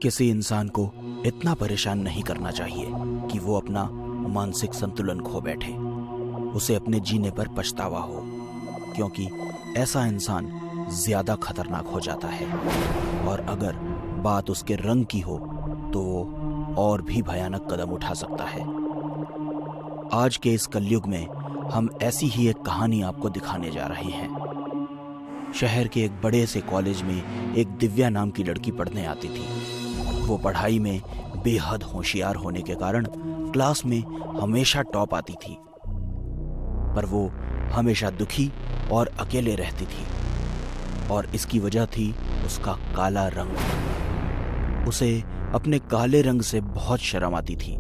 किसी इंसान को इतना परेशान नहीं करना चाहिए कि वो अपना मानसिक संतुलन खो बैठे, उसे अपने जीने पर पछतावा हो, क्योंकि ऐसा इंसान ज्यादा खतरनाक हो जाता है। और अगर बात उसके रंग की हो तो वो और भी भयानक कदम उठा सकता है। आज के इस कलयुग में हम ऐसी ही एक कहानी आपको दिखाने जा रहे हैं। शहर के एक बड़े से कॉलेज में एक दिव्या नाम की लड़की पढ़ने आती थी। वो पढ़ाई में बेहद होशियार होने के कारण क्लास में हमेशा टॉप आती थी, पर वो हमेशा दुखी और अकेले रहती थी, और इसकी वजह थी उसका काला रंग। उसे अपने काले रंग से बहुत शर्म आती थी।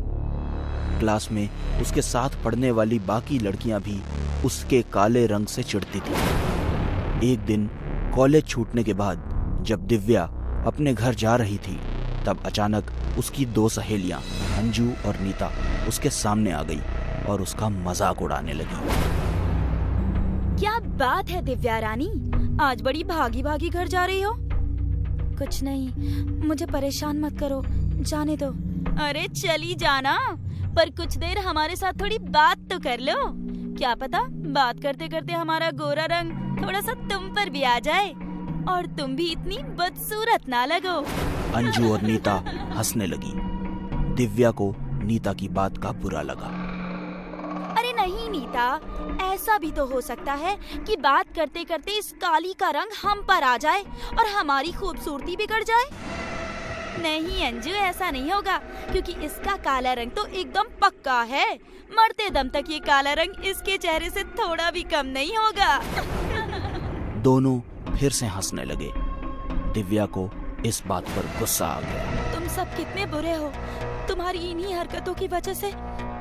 क्लास में उसके साथ पढ़ने वाली बाकी लड़कियां भी उसके काले रंग से चिढ़ती थी। एक दिन कॉलेज छूटने के बाद जब दिव्या अपने घर जा रही थी, तब अचानक उसकी दो सहेलियां अंजू और नीता उसके सामने आ गई और उसका मजाक उड़ाने लगी। क्या बात है दिव्या रानी, आज बड़ी भागी भागी घर जा रही हो? कुछ नहीं, मुझे परेशान मत करो, जाने दो। अरे चली जाना, पर कुछ देर हमारे साथ थोड़ी बात तो कर लो। क्या पता बात करते करते हमारा गोरा रंग थोड़ा सा तुम पर भी आ जाए और तुम भी इतनी बदसूरत ना लगो। अंजू और नीता हंसने लगी। दिव्या को नीता की बात का बुरा लगा। अरे नहीं नीता, ऐसा भी तो हो सकता है कि बात करते करते इस काली का रंग हम पर आ जाए और हमारी खूबसूरती बिगड़ जाए। नहीं अंजू, ऐसा नहीं होगा, क्योंकि इसका काला रंग तो एकदम पक्का है। मरते दम तक ये काला रंग इसके चेहरे से थोड़ा भी कम नहीं होगा। दोनों फिर से हंसने लगे। दिव्या को इस बात पर गुस्सा आ गया। तुम सब कितने बुरे हो। तुम्हारी इन्हीं हरकतों की वजह से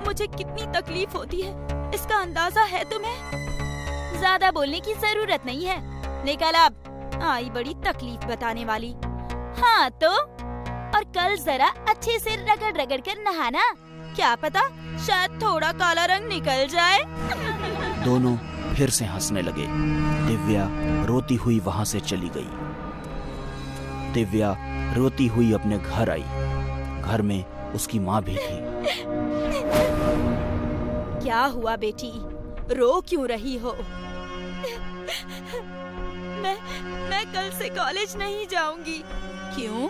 मुझे कितनी तकलीफ होती है, इसका अंदाजा है तुम्हें? ज्यादा बोलने की जरूरत नहीं है। निकल अब, आई बड़ी तकलीफ बताने वाली। हाँ तो, और कल जरा अच्छे से रगड़ रगड़ कर नहाना, क्या पता शायद थोड़ा काला रंग निकल जाए। दोनों फिर से हंसने लगे। दिव्या रोती हुई वहां से चली गई। दिव्या रोती हुई अपने घर आई। घर में उसकी माँ भी थी। क्या हुआ बेटी, रो क्यों रही हो? मैं कल से कॉलेज नहीं जाऊंगी। क्यों?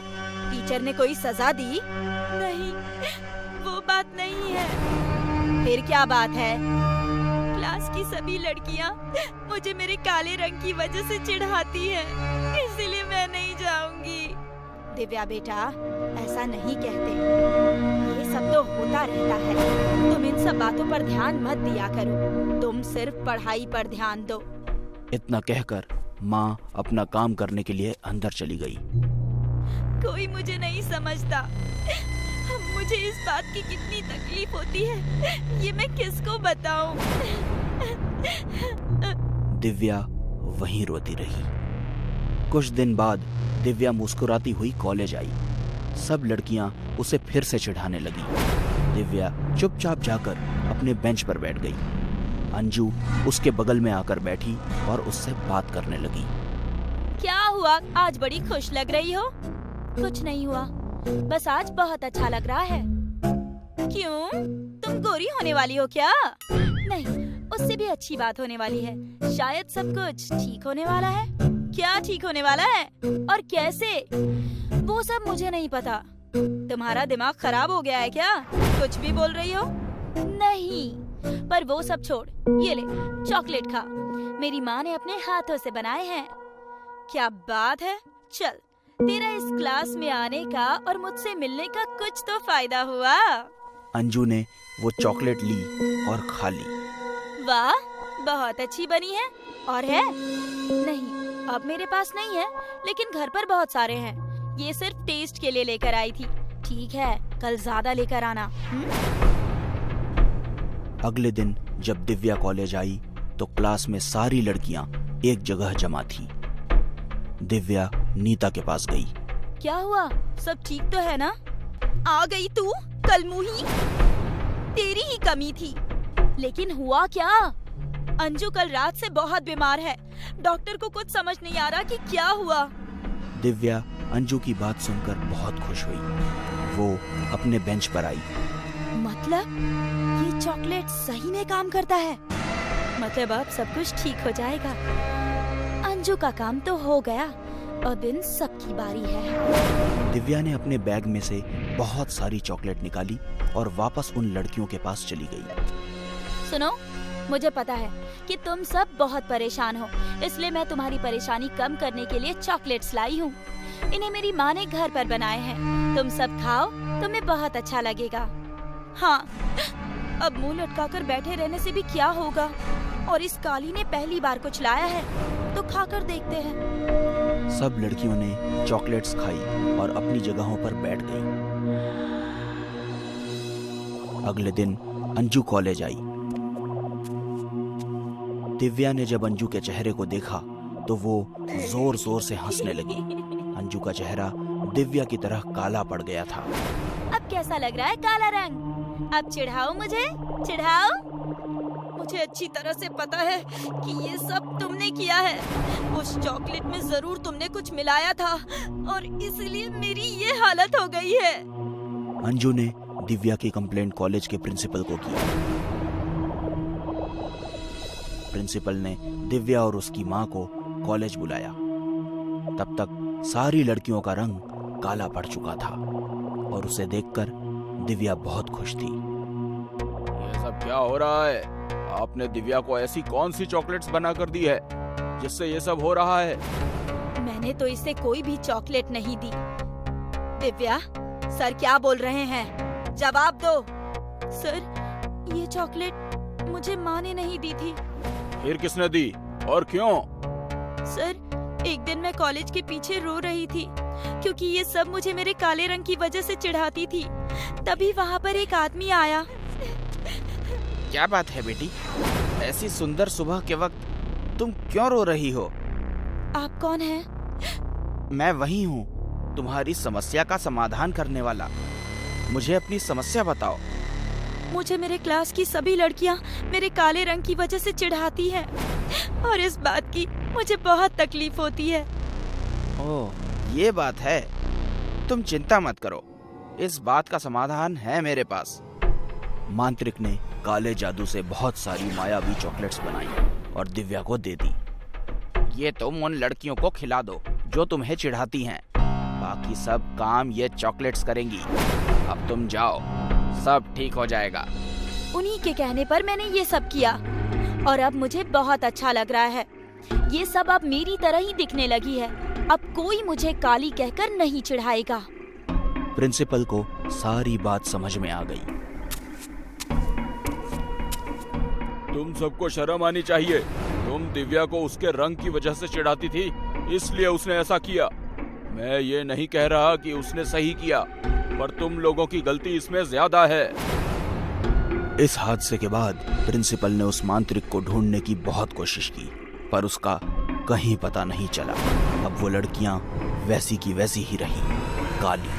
टीचर ने कोई सजा दी? नहीं, वो बात नहीं है। फिर क्या बात है? क्लास की सभी लड़कियां मुझे मेरे काले रंग की वजह से चिढ़ाती हैं, इसीलिए मैं नहीं जाऊंगी। दिव्या बेटा, ऐसा नहीं कहते, ये सब तो होता रहता है। तुम इन सब बातों पर ध्यान मत दिया करो, तुम सिर्फ पढ़ाई पर ध्यान दो। इतना कहकर माँ अपना काम करने के लिए अंदर चली गई। कोई मुझे नहीं समझता। मुझे इस बात की कितनी तकलीफ होती है, ये मैं किसको बताऊं? दिव्या वहीं रोती रही। कुछ दिन बाद दिव्या मुस्कुराती हुई कॉलेज आई। सब लड़कियां उसे फिर से चिढ़ाने लगी। दिव्या चुपचाप जाकर अपने बेंच पर बैठ गई। अंजू उसके बगल में आकर बैठी और उससे बात करने लगी। क्या हुआ, आज बड़ी खुश लग रही हो? कुछ नहीं हुआ, बस आज बहुत अच्छा लग रहा है। क्यों, तुम गोरी होने वाली हो क्या? नहीं, उससे भी अच्छी बात होने वाली है। शायद सब कुछ ठीक होने वाला है। क्या ठीक होने वाला है और कैसे, वो सब मुझे नहीं पता। तुम्हारा दिमाग खराब हो गया है क्या? कुछ भी बोल रही हो। नहीं, पर वो सब छोड़, ये ले चॉकलेट खा, मेरी माँ ने अपने हाथों से बनाए हैं। क्या बात है, चल, तेरा इस क्लास में आने का और मुझसे मिलने का कुछ तो फायदा हुआ। अंजू ने वो चॉकलेट ली और खा ली। वाह, बहुत अच्छी बनी है। और है? नहीं, अब मेरे पास नहीं है, लेकिन घर पर बहुत सारे हैं। ये सिर्फ टेस्ट के लिए लेकर आई थी। ठीक है, कल ज्यादा लेकर आना। अगले दिन जब दिव्या कॉलेज आई तो क्लास में सारी लड़कियां एक जगह जमा थी। दिव्या नीता के पास गई। क्या हुआ, सब ठीक तो है ना? आ गई तू, कलमुही, तेरी ही कमी थी। लेकिन हुआ क्या? अंजू कल रात से बहुत बीमार है, डॉक्टर को कुछ समझ नहीं आ रहा कि क्या हुआ। दिव्या अंजू की बात सुनकर बहुत खुश हुई। वो अपने बेंच पर आई। मतलब ये चॉकलेट सही में काम करता है। मतलब अब सब कुछ ठीक हो जाएगा। अंजू का काम तो हो गया, अब इन सबकी बारी है। दिव्या ने अपने बैग में से बहुत सारी चॉकलेट निकाली और वापस उन लड़कियों के पास चली गई। सुनो, मुझे पता है कि तुम सब बहुत परेशान हो, इसलिए मैं तुम्हारी परेशानी कम करने के लिए चॉकलेट्स लाई हूँ। इन्हें मेरी माँ ने घर पर बनाए हैं। तुम सब खाओ, तुम्हें बहुत अच्छा लगेगा। हाँ, अब मुंह लटकाकर बैठे रहने से भी क्या होगा। और इस काली ने पहली बार कुछ लाया है, तो खाकर देखते हैं। सब लड़कियों ने चॉकलेट्स खाई और अपनी जगहों पर बैठ गईं। अगले दिन अंजू कॉलेज आई। दिव्या ने जब अंजू के चेहरे को देखा तो वो जोर जोर से हंसने लगी। अंजू का चेहरा दिव्या की तरह काला पड़ गया था। अब कैसा लग रहा है काला रंग? अब चिढ़ाओ मुझे, चिढ़ाओ। मुझे अच्छी तरह से पता है कि ये सब तुमने किया है। उस चॉकलेट में जरूर तुमने कुछ मिलाया था और इसलिए मेरी ये हालत हो गई है। अंजू ने दिव्या की कंप्लेंट कॉलेज के प्रिंसिपल को की। प्रिंसिपल ने दिव्या और उसकी माँ को कॉलेज बुलाया। तब तक सारी लड़कियों का रंग काला पड़ चुका था और उसे देखकर दिव्या बहुत खुश थी। ये सब क्या हो रहा है? आपने दिव्या को ऐसी कौन सी चॉकलेट्स बना कर दी है जिससे ये सब हो रहा है? मैंने तो इसे कोई भी चॉकलेट नहीं दी। दिव्या, सर क्या बोल रहे हैं? जवाब दो। सर, ये चॉकलेट मुझे माँ ने नहीं दी थी। फिर किसने दी और क्यों? सर, एक दिन मैं कॉलेज के पीछे रो रही थी क्योंकि ये सब मुझे मेरे काले रंग की वजह से चिढ़ाती थी। तभी वहाँ पर एक आदमी आया। क्या बात है बेटी? ऐसी सुंदर सुबह के वक्त तुम क्यों रो रही हो? आप कौन हैं? मैं वही हूँ, तुम्हारी समस्या का समाधान करने वाला। मुझे अपनी समस्या बताओ। मुझे मेरे क्लास की सभी लड़कियाँ मेरे काले रंग की वजह से चिढ़ाती हैं और इस बात की मुझे बहुत तकलीफ होती है। ओह, ये बात है। तुम चिंता मत करो, इस बात का समाधान है मेरे पास। मांत्रिक ने काले जादू से बहुत सारी मायावी चॉकलेट्स बनाई और दिव्या को दे दी। ये तुम उन लड़कियों को खिला दो जो तुम्हें चिढ़ाती हैं। बाकी सब काम ये चॉकलेट्स करेंगी। अब तुम जाओ, सब ठीक हो जाएगा। उन्हीं के कहने पर मैंने ये सब किया और अब मुझे बहुत अच्छा लग रहा है। ये सब अब मेरी तरह ही दिखने लगी है। अब कोई मुझे काली कहकर नहीं चिढ़ाएगा। प्रिंसिपल को सारी बात समझ में आ गई। तुम सबको शर्म आनी चाहिए। तुम दिव्या को उसके रंग की वजह से चिढ़ाती थी, इसलिए उसने ऐसा किया। मैं ये नहीं कह रहा कि उसने सही किया, पर तुम लोगों की गलती इसमें ज्यादा है। इस हादसे के बाद प्रिंसिपल ने उस मांत्रिक को ढूंढने की बहुत कोशिश की, पर उसका कहीं पता नहीं चला। अब वो लड़कियां वैसी की वैसी ही रही, काली।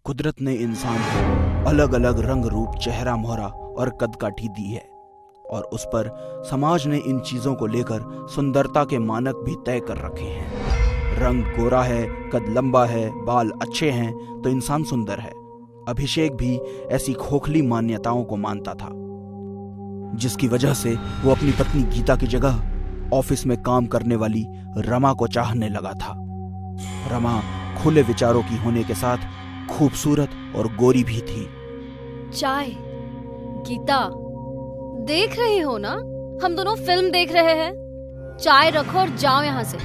कुदरत ने इंसान को अलग अलग रंग रूप, चेहरा मोहरा और कदकाठी दी है और उस पर समाज ने इन चीजों को लेकर सुंदरता के मानक भी तय कर रखे हैं। रंग गोरा है, कद लंबा है, बाल अच्छे हैं तो इंसान सुंदर है। अभिषेक भी ऐसी खोखली मान्यताओं को मानता था, जिसकी वजह से वो अपनी पत्नी गीता की जगह ऑफिस में काम करने वाली रमा को चाहने लगा था। रमा खुले विचारों की होने के साथ खूबसूरत और गोरी भी थी। चाय। गीता, देख रही हो ना, हम दोनों फिल्म देख रहे हैं। चाय रखो और जाओ यहाँ से।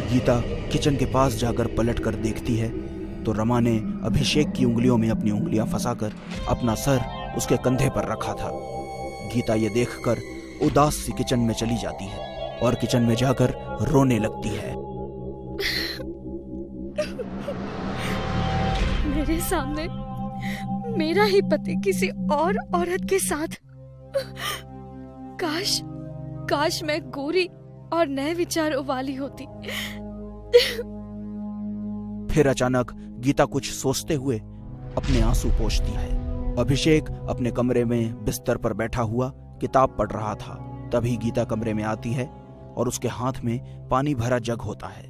गीता किचन के पास जाकर पलट कर देखती है तो रमा ने अभिषेक की उंगलियों में अपनी उंगलियां फंसाकर अपना सर उसके कंधे पर रखा था। गीता ये देखकर उदास सी किचन में चली जाती है और किचन में जाकर रोने लगती है। मेरे सामने मेरा ही पति किसी और औरत के साथ। काश मैं गोरी और नए विचारों वाली होती। फिर अचानक गीता कुछ सोचते हुए अपने आंसू पोंछती है। अभिषेक अपने कमरे में बिस्तर पर बैठा हुआ किताब पढ़ रहा था। तभी गीता कमरे में आती है और उसके हाथ में पानी भरा जग होता है।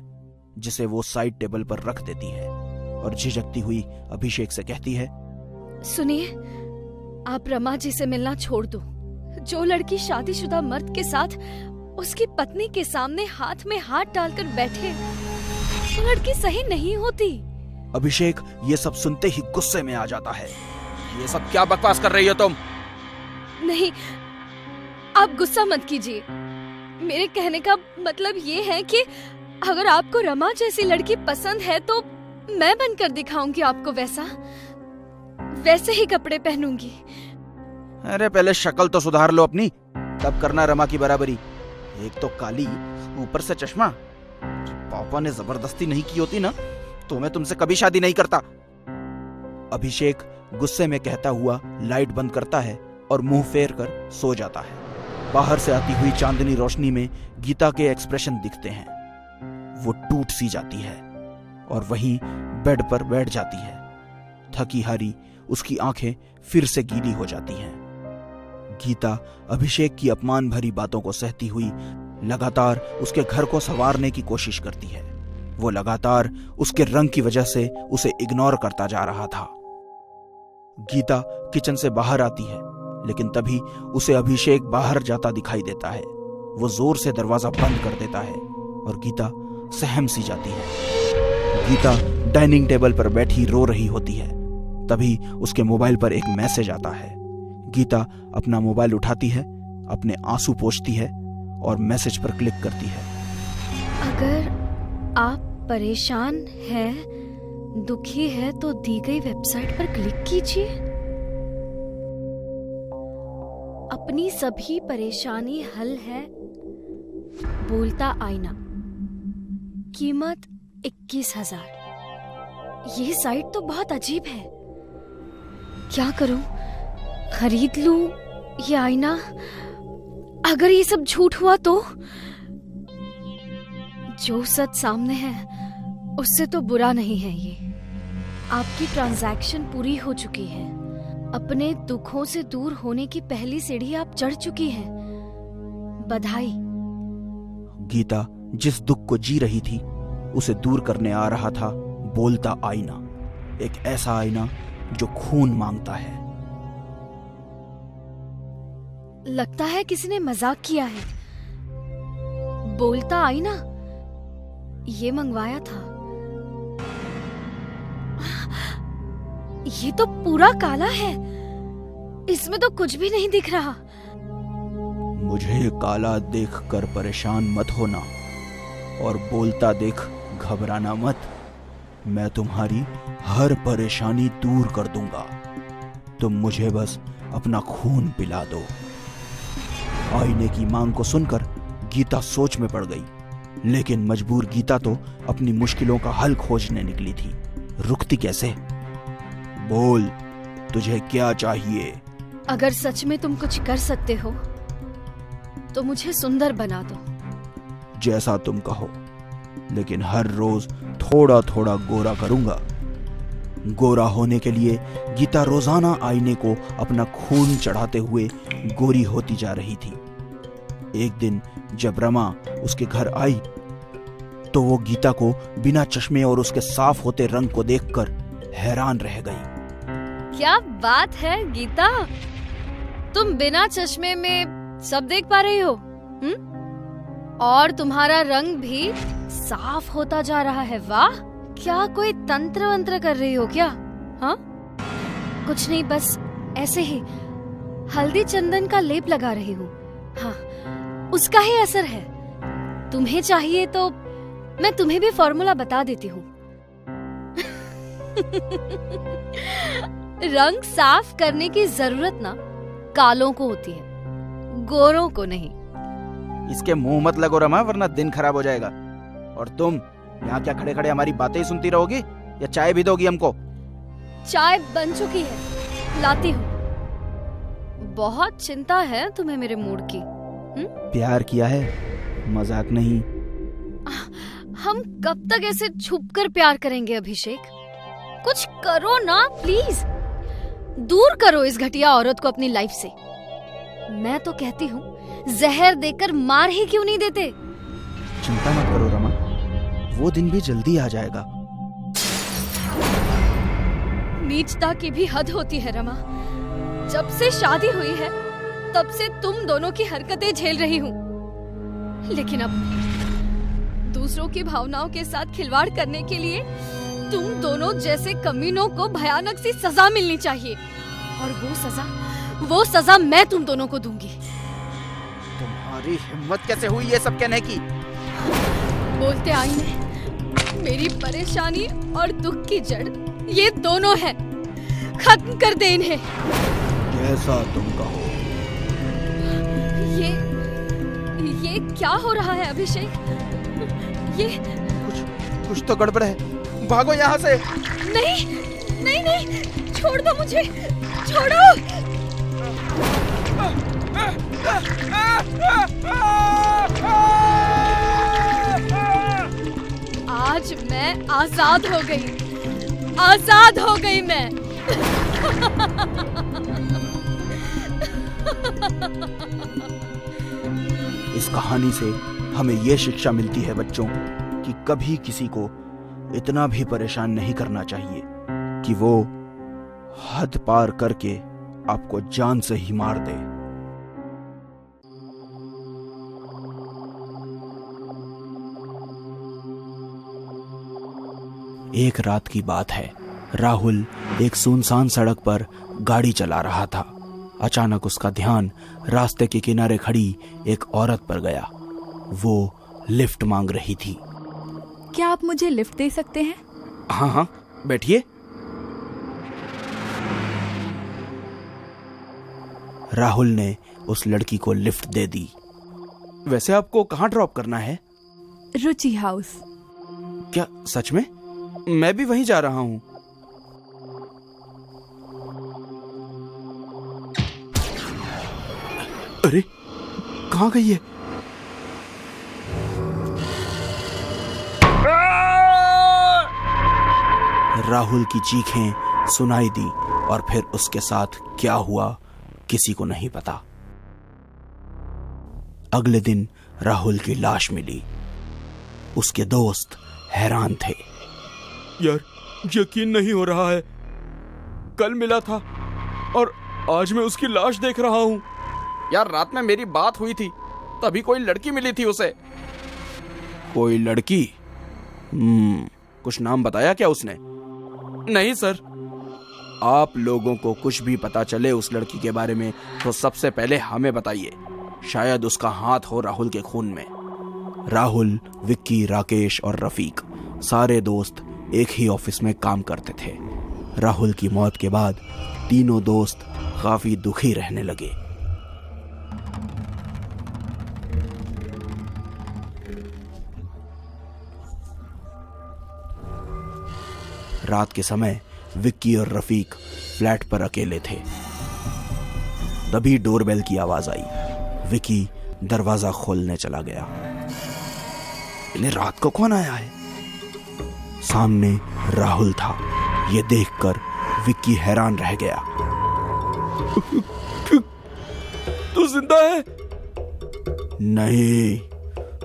जिसे वो साइड टेबल पर रख देती है और झिझकती हुई अभिषेक से कहती है, सुनिए, आप रमा जी से मिलना छोड़ दो। जो लड़की शादीशुदा मर्द के साथ उसकी पत्नी के सामने हाथ में हाथ डालकर बैठे, वो लड़की सही नहीं होती। अभिषेक ये सब सुनते ही गुस्से में आ जाता है। ये सब क्या बकवास कर रही हो तुम? नहीं, आप गुस्सा मत कीजिए। मेरे कहने का मतलब ये है कि अगर आपको रमा जैसी लड़की पसंद है तो मैं बनकर दिखाऊंगी आपको वैसे ही कपड़े पहनूंगी। अरे पहले शक्ल तो सुधार लो अपनी, तब करना रमा की बराबरी। एक तो काली, ऊपर से चश्मा। पापा ने जबरदस्ती नहीं की होती ना तो मैं तुमसे कभी शादी नहीं करता। अभिषेक गुस्से में कहता हुआ लाइट बंद करता है और मुंह फेर कर सो जाता है। बाहर से आती हुई चांदनी रोशनी में गीता के एक्सप्रेशन दिखते हैं। वो टूट सी जाती है और वहीं बेड पर बैठ जाती है। थकी हारी उसकी आंखें फिर से गीली हो जाती हैं। गीता अभिषेक की अपमान भरी बातों को सहती हुई लगातार उसके घर को संवारने की कोशिश करती है। वो लगातार उसके रंग की वजह से उसे इग्नोर करता जा रहा था। गीता किचन से बाहर आती है, लेकिन तभी उसे अभिषेक बाहर जाता दिखाई देता है। वो जोर से दरवाजा बंद कर देता है और गीता सहम सी जाती है। गीता डाइनिंग टेबल पर बैठी रो रही होती है। तभी उसके मोबाइल पर एक मैसेज आता है। गीता अपना मोबाइल उठाती है, अपने आंसू पोंछती है और मैसेज पर क्लिक करती है। अगर आप परेशान हैं, दुखी है तो दी गई वेबसाइट पर क्लिक कीजिए। अपनी सभी परेशानी हल है। बोलता आईना, कीमत 21,000। ये साइट तो बहुत अजीब है। क्या करूं? खरीद लूं ये आईना? अगर ये सब झूठ हुआ तो? जो सच सामने है उससे तो बुरा नहीं है ये। आपकी ट्रांजैक्शन पूरी हो चुकी है। अपने दुखों से दूर होने की पहली सीढ़ी आप चढ़ चुकी हैं। बधाई। गीता जिस दुख को जी रही थी उसे दूर करने आ रहा था बोलता आईना। एक ऐसा आईना जो खून मांगता है। लगता है किसी ने मजाक किया है। बोलता आईना ये मंगवाया था। ये तो पूरा काला है, इसमें तो कुछ भी नहीं दिख रहा। मुझे काला देखकर परेशान मत होना और बोलता देख घबराना मत। मैं तुम्हारी हर परेशानी दूर कर दूंगा। तुम मुझे बस अपना खून पिला दो। आईने की मांग को सुनकर गीता सोच में पड़ गई, लेकिन मजबूर गीता तो अपनी मुश्किलों का हल खोजने निकली थी। रुकती कैसे? बोल, तुझे क्या चाहिए? अगर सच में तुम कुछ कर सकते हो तो मुझे सुंदर बना दो। जैसा तुम कहो, लेकिन हर रोज थोड़ा थोड़ा गोरा करूंगा। गोरा होने के लिए गीता रोजाना आईने को अपना खून चढ़ाते हुए गोरी होती जा रही थी। एक दिन जब रमा उसके घर आई तो वो गीता को बिना चश्मे और उसके साफ होते रंग को देखकर हैरान रह गई। क्या बात है गीता, तुम बिना चश्मे में सब देख पा रही हो? और तुम्हारा रंग भी साफ होता जा रहा है। वाह, क्या कोई तंत्र वंत्र कर रही हो क्या? हाँ, कुछ नहीं, बस ऐसे ही हल्दी चंदन का लेप लगा रही हूँ। हाँ, उसका ही असर है। तुम्हें चाहिए तो मैं तुम्हें भी फॉर्मूला बता देती हूँ। रंग साफ करने की जरूरत ना कालों को होती है, गोरों को नहीं। इसके मुंह मत लगो रमा, वरना दिन खराब हो जाएगा। और तुम यहाँ क्या खड़े खड़े हमारी बातें ही सुनती रहोगी या चाय भी दोगी हमको? चाय बन चुकी है, लाती हूँ। बहुत चिंता है तुम्हें मेरे मूड की। प्यार किया है, मजाक नहीं। हम कब तक ऐसे छुपकर प्यार करेंगे अभिषेक? कुछ करो ना प्लीज, दूर करो इस घटिया औरत को अपनी लाइफ से। मैं तो कहती हूँ जहर देकर मार ही क्यों नहीं देते? चिंता मत करो रमा, वो दिन भी जल्दी आ जाएगा। नीचता की भी हद होती है रमा। जब से शादी हुई है तब से तुम दोनों की हरकतें झेल रही हूँ, लेकिन अब दूसरों की भावनाओं के साथ खिलवाड़ करने के लिए तुम दोनों जैसे कमीनों को भयानक सी सजा मिलनी चाहिए, और वो सजा मैं तुम दोनों को दूंगी। तुम्हारी हिम्मत कैसे हुई ये सब कहने की? बोलते आई ने मेरी परेशानी और दुख की जड़ ये दोनों हैं। खत्म कर दे इन्हें। जैसा तुम कहो। ये क्या हो रहा है अभिषेक? ये कुछ तो गड़बड़ है। भागो यहाँ से। नहीं, छोड़ दो मुझे, छोड़ो। आज मैं आजाद हो गई मैं। इस कहानी से हमें ये शिक्षा मिलती है बच्चों कि कभी किसी को इतना भी परेशान नहीं करना चाहिए कि वो हद पार करके आपको जान से ही मार दे। एक रात की बात है। राहुल एक सुनसान सड़क पर गाड़ी चला रहा था। अचानक उसका ध्यान रास्ते के किनारे खड़ी एक औरत पर गया। वो लिफ्ट मांग रही थी। क्या आप मुझे लिफ्ट दे सकते हैं? हाँ, बैठिए। राहुल ने उस लड़की को लिफ्ट दे दी। वैसे आपको कहाँ ड्रॉप करना है? रुचि हाउस। क्या सच में? मैं भी वहीं जा रहा हूँ। अरे कहाँ गई है? राहुल की चीखें सुनाई दी और फिर उसके साथ क्या हुआ किसी को नहीं पता। अगले दिन राहुल की लाश मिली। उसके दोस्त हैरान थे। यार, यकीन नहीं हो रहा है। कल मिला था और आज मैं उसकी लाश देख रहा हूँ। यार, रात में मेरी बात हुई थी, तभी कोई लड़की मिली थी उसे। कोई लड़की? कुछ नाम बताया क्या उसने? नहीं सर। आप लोगों को कुछ भी पता चले उस लड़की के बारे में तो सबसे पहले हमें बताइए। शायद उसका हाथ हो राहुल के खून में। राहुल, विक्की, राकेश और रफीक सारे दोस्त एक ही ऑफिस में काम करते थे। राहुल की मौत के बाद तीनों दोस्त काफी दुखी रहने लगे। रात के समय विक्की और रफीक फ्लैट पर अकेले थे। तभी डोरबेल की आवाज आई। विक्की दरवाजा खोलने चला गया। इन्हें रात को कौन आया है? सामने राहुल था। यह देखकर विक्की हैरान रह गया। तू जिंदा है? नहीं,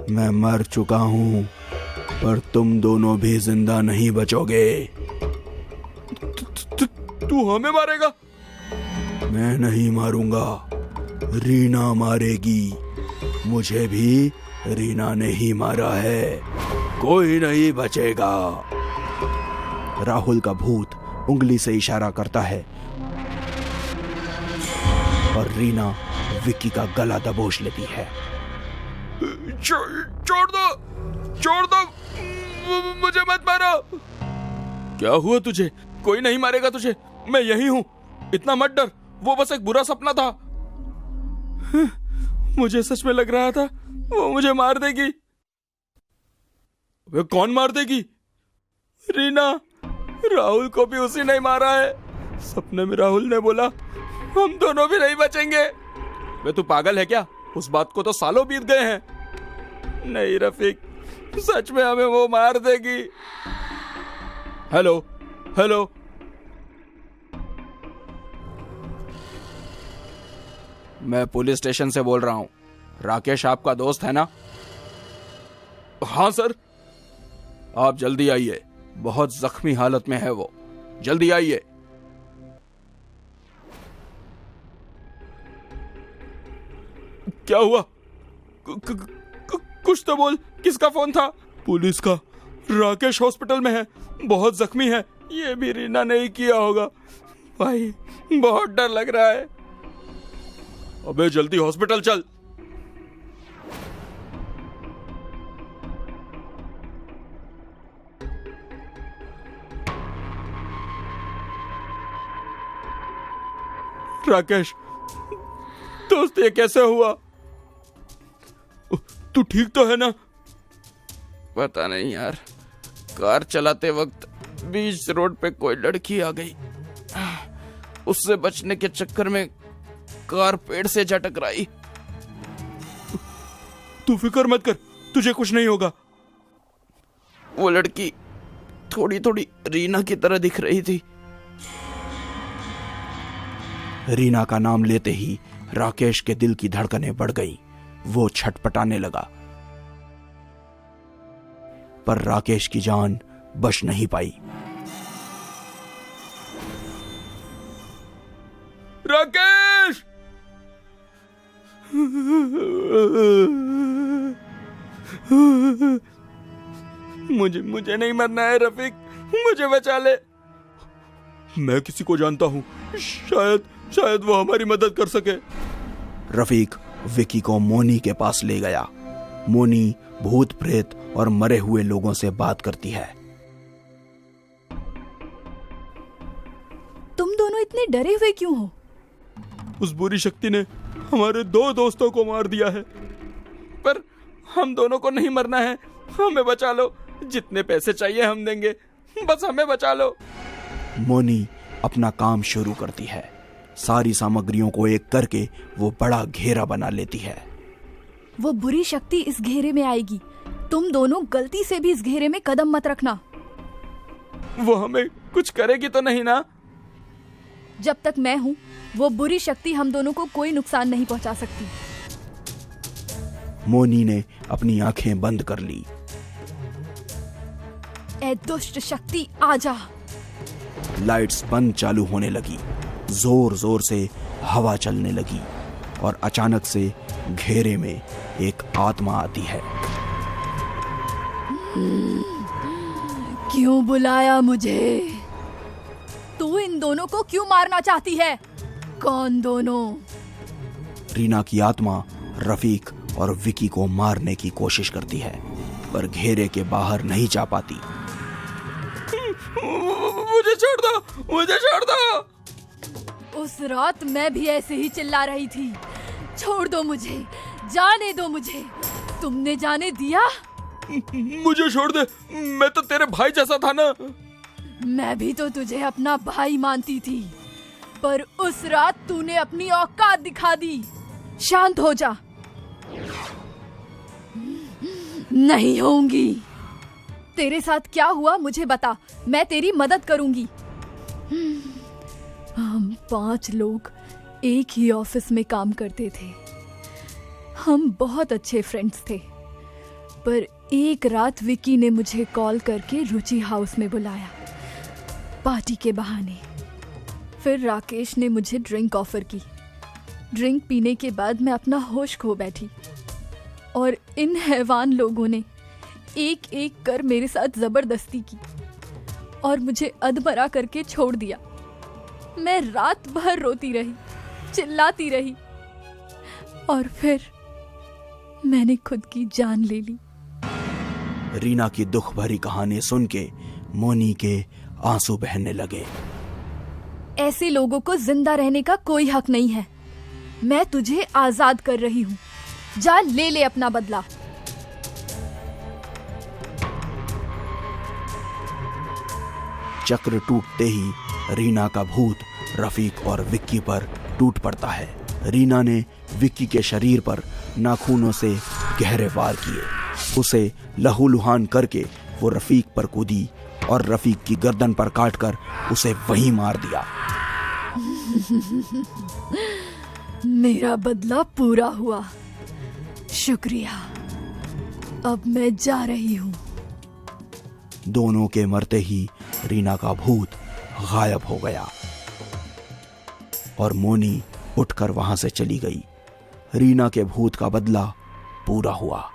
मैं मर चुका हूं, पर तुम दोनों भी जिंदा नहीं बचोगे। तू हमें मारेगा? मैं नहीं मारूंगा, रीना मारेगी। मुझे भी रीना ने ही मारा है। कोई नहीं बचेगा। राहुल का भूत उंगली से इशारा करता है और रीना विक्की का गला दबोच लेती है। छोड़ दो, मुझे मत मारो। क्या हुआ तुझे? कोई नहीं मारेगा तुझे, मैं यही हूं। इतना मत डर, वो बस एक बुरा सपना था। मुझे सच में लग रहा था वो मुझे मार देगी। वे कौन मार देगी? रीना। राहुल को भी उसी ने मारा है। सपने में राहुल ने बोला हम दोनों भी नहीं बचेंगे। वे तू पागल है क्या? उस बात को तो सालों बीत गए हैं। नहीं रफीक, सच में हमें वो मार देगी। हेलो। मैं पुलिस स्टेशन से बोल रहा हूँ। राकेश आपका दोस्त है ना? हाँ सर। आप जल्दी आइए, बहुत जख्मी हालत में है वो, जल्दी आइए। क्या हुआ? कुछ तो बोल, किसका फोन था? पुलिस का। राकेश हॉस्पिटल में है, बहुत जख्मी है। ये भी रीना ने ही किया होगा। भाई बहुत डर लग रहा है। अबे जल्दी हॉस्पिटल चल। राकेश दोस्त, ये कैसे हुआ? तू ठीक तो है ना? पता नहीं यार, कार चलाते वक्त बीच रोड पे कोई लड़की आ गई, उससे बचने के चक्कर में कार पेड़ से जा टकराई। तू फिक्र मत कर, तुझे कुछ नहीं होगा। वो लड़की थोड़ी थोड़ी रीना की तरह दिख रही थी। रीना का नाम लेते ही राकेश के दिल की धड़कनें बढ़ गईं। वो छटपटाने लगा, पर राकेश की जान बच नहीं पाई। राकेश! मुझे नहीं मरना है रफीक, मुझे बचा ले। मैं किसी को जानता हूं, शायद वो हमारी मदद कर सके। रफीक विकी को मोनी के पास ले गया। मोनी भूत प्रेत और मरे हुए लोगों से बात करती है। तुम दोनों इतने डरे हुए क्यों हो? उस बुरी शक्ति ने हमारे 2 दोस्तों को मार दिया है, पर हम दोनों को नहीं मरना है। हमें बचा लो, जितने पैसे चाहिए हम देंगे, बस हमें बचा लो। मोनी अपना काम शुरू करती है। सारी सामग्रियों को एक करके वो बड़ा घेरा बना लेती है। वो बुरी शक्ति इस घेरे में आएगी। तुम दोनों गलती से भी इस घेरे में कदम मत रखना। वो हमें कुछ करेगी तो नहीं ना? जब तक मैं हूँ, वो बुरी शक्ति हम दोनों को कोई नुकसान नहीं पहुंचा सकती। मोनी ने अपनी आंखें बंद कर ली। ए दुष्ट शक्ति, आजा। लाइट्स बंद चालू होने लगी। जोर जोर से हवा चलने लगी और अचानक से घेरे में एक आत्मा आती है। क्यों बुलाया मुझे? तू इन दोनों को क्यों मारना चाहती है? कौन दोनों? रीना की आत्मा रफीक और विकी को मारने की कोशिश करती है, पर घेरे के बाहर नहीं जा पाती। मुझे छोड़ दो, मुझे छोड़ दो। उस रात मैं भी ऐसे ही चिल्ला रही थी। छोड़ दो मुझे, जाने दो मुझे। तुमने जाने दिया? मुझे छोड़ दे, मैं तो तेरे भाई जैसा था ना। मैं भी तो तुझे अपना भाई मानती थी, पर उस रात तूने अपनी औकात दिखा दी। शांत हो जा। नहीं होंगी। तेरे साथ क्या हुआ मुझे बता, मैं तेरी मदद करूंगी। हम 5 लोग एक ही ऑफिस में काम करते थे। हम बहुत अच्छे फ्रेंड्स थे, पर एक रात विकी ने मुझे कॉल करके रुचि हाउस में बुलाया, पार्टी के बहाने। फिर राकेश ने मुझे ड्रिंक ऑफर की। ड्रिंक पीने के बाद मैं अपना होश खो बैठी और इन हैवान लोगों ने एक एक कर मेरे साथ जबरदस्ती की और मुझे अधमरा करके छोड़ दिया। मैं रात भर रोती रही, चिल्लाती रही और फिर मैंने खुद की जान ले ली। रीना की दुख भरी कहानी सुन के मोनी के आंसू बहने लगे। ऐसे लोगों को जिंदा रहने का कोई हक नहीं है। मैं तुझे आजाद कर रही हूँ, जा ले ले अपना बदला। चक्र टूटते ही रीना का भूत रफीक और विक्की पर टूट पड़ता है। रीना ने विक्की के शरीर पर नाखूनों से गहरे वार किए। उसे लहूलुहान करके वो रफीक पर कूदी और रफीक की गर्दन पर काटकर उसे वहीं मार दिया। मेरा बदला पूरा हुआ, शुक्रिया। अब मैं जा रही हूँ। दोनों के मरते ही रीना का भूत गायब हो गया और मोनी उठकर वहां से चली गई। रीना के भूत का बदला पूरा हुआ।